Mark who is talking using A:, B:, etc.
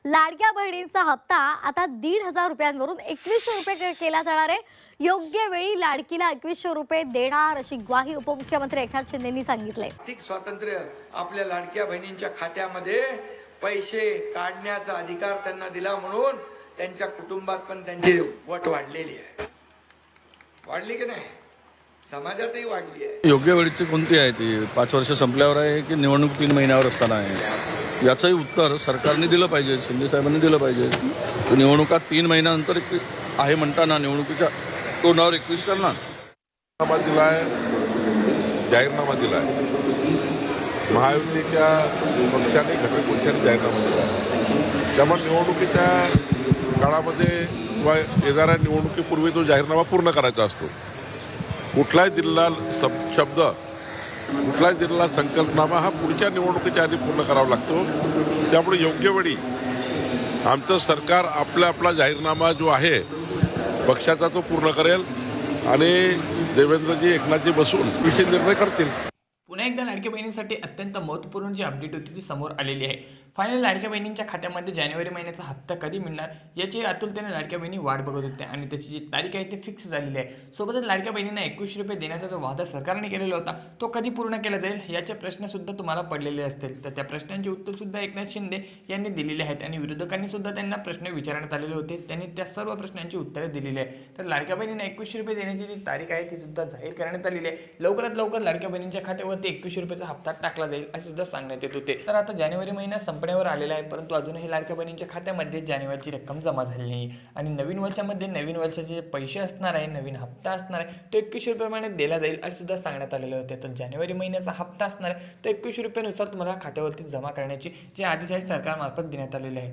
A: लाडक्या बहिणींचा हप्ता आता 1,500 रुपयांवरून 2100 रुपये केला जाणार आहे। योग्य वेळी लाडकीला 2100 रुपये देणार अशी ग्वाही उपमुख्यमंत्री एकनाथ शिंदेंनी सांगितले।
B: आर्थिक स्वातंत्र्य आपल्या लाडक्या बहिणींच्या खात्यामध्ये पैसे काढण्याचा अधिकार त्यांना दिला म्हणून त्यांच्या कुटुंबात पण त्यांची वट वाढलेली आहे। वाढली की नाही? समाजातही वाढली आहे।
C: योग्य वेळीची कोणती आहे ती 5 वर्ष संपल्यावर आहे की निवडणूक 3 महिन्यावर असताना आहे, याचंही उत्तर सरकारने दिलं पाहिजे, शिंदे साहेबांनी दिलं पाहिजे। निवडणुका 3 महिन्यानंतर आहे म्हणताना निवडणुकीच्या तोंडावर 21 करणार
D: दिलाय, जाहीरनामा दिलाय, महायुतीच्या पक्षाने घटक पक्षाने जाहीरनामा दिला। त्यामुळे निवडणुकीच्या काळामध्ये किंवा येणाऱ्या निवडणुकीपूर्वी तो जाहीरनामा पूर्ण करायचा असतो। कुठलाही जिल्हा शब्द, कुठलाही जिल्हा संकल्पनामा हा पुढच्या निवडणुकीच्या आधी पूर्ण करावा लागतो। त्यामुळे योग्य वेळी आमचं सरकार आपला जाहीरनामा जो आहे पक्षाचा तो पूर्ण करेल आणि देवेंद्रजी एकनाथजी बसून विषय निर्णय करतील।
E: पुन्हा एकदा लाडक्या बहिणींसाठी अत्यंत महत्त्वपूर्ण जी अपडेट होती ती समोर आलेली आहे। फायनल लाडक्या बहिणींच्या खात्यामध्ये जानेवारी महिन्याचा हप्ता कधी मिळणार याची आतुरतेने लाडक्या बहिणी वाट बघत होत्या आणि त्याची जी तारीख आहे ती फिक्स झालेली आहे। सोबतच लाडक्या बहिणींना 21 रुपये देण्याचा जो वादा सरकारने केलेला होता तो कधी पूर्ण केला जाईल याचे प्रश्नसुद्धा तुम्हाला पडलेले असतील, तर त्या प्रश्नांची उत्तरसुद्धा एकनाथ शिंदे यांनी दिलेली आहेत आणि विरोधकांनी सुद्धा त्यांना प्रश्न विचारण्यात आलेले होते, त्यांनी त्या सर्व प्रश्नांची उत्तरे दिलेली आहेत। तर लाडक्या बहिणींना 21 रुपये देण्याची जी तारीख आहे ती सुद्धा जाहीर करण्यात आलेली आहे। लवकरात लवकर लाडक्या बहिणींच्या खात्यावरती 21 रुपयाचा हप्ता टाकला जाईल असे सुद्धा सांगण्यात येत होते। तर आता जानेवारी महिना संपण्यावर आलेला आहे, परंतु अजूनही लाडक्या बहिणींच्या खात्यामध्ये जानेवारीची रक्कम जमा झाली नाही आणि नवीन वर्षामध्ये नवीन वर्षाचे जे पैसे असणार आहे, नवीन हप्ता असणार आहे तो 21 रुपयाप्रमाणे दिला जाईल असे सुद्धा सांगण्यात आलेले होते। तर जानेवारी महिन्याचा हप्ता असणार आहे तो 21 रुपयानुसार तुम्हाला खात्यावरती जमा करण्याची जे आदेश आहे सरकारमार्फत देण्यात आलेले आहे।